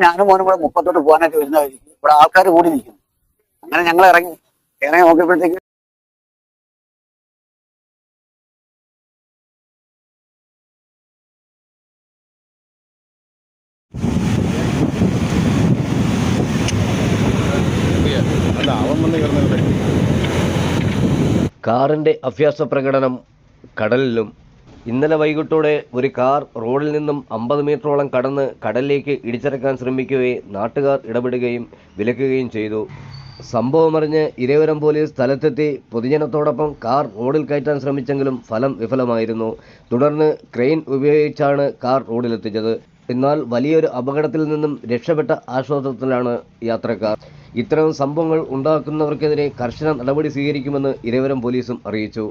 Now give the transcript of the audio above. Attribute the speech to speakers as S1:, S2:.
S1: ഞാനും മോനും കൂടെ മുപ്പത്തോട്ട് പോകാനായിട്ട് വരുന്നതായിരിക്കും. ഇവിടെ ആൾക്കാർ കൂടി നിൽക്കുന്നു. അങ്ങനെ ഞങ്ങൾ ഇറങ്ങി നോക്കിയപ്പോഴത്തേക്ക്
S2: കാറിന്റെ അഭ്യാസ പ്രകടനം കടലിലും. ഇന്നലെ വൈകിട്ടോടെ ഒരു കാർ റോഡിൽ നിന്നും 50 മീറ്ററോളം കടന്ന് കടലിലേക്ക് ഇടിച്ചിറക്കാൻ ശ്രമിക്കവേ നാട്ടുകാർ ഇടപെടുകയും വിലക്കുകയും ചെയ്തു. സംഭവമറിഞ്ഞ് ഇരവിപുരം പോലീസ് സ്ഥലത്തെത്തി പൊതുജനത്തോടൊപ്പം കാർ റോഡിൽ കയറ്റാൻ ശ്രമിച്ചെങ്കിലും ഫലം വിഫലമായിരുന്നു. തുടർന്ന് ക്രെയിൻ ഉപയോഗിച്ചാണ് കാർ റോഡിലെത്തിച്ചത്. എന്നാൽ വലിയൊരു അപകടത്തിൽ നിന്നും രക്ഷപ്പെട്ട ആശ്വാസത്തിലാണ് യാത്രക്കാർ. ഇത്തരം സംഭവങ്ങൾ ഉണ്ടാക്കുന്നവർക്കെതിരെ കർശന നടപടി സ്വീകരിക്കുമെന്ന് ഇരവിപുരം പോലീസും അറിയിച്ചു.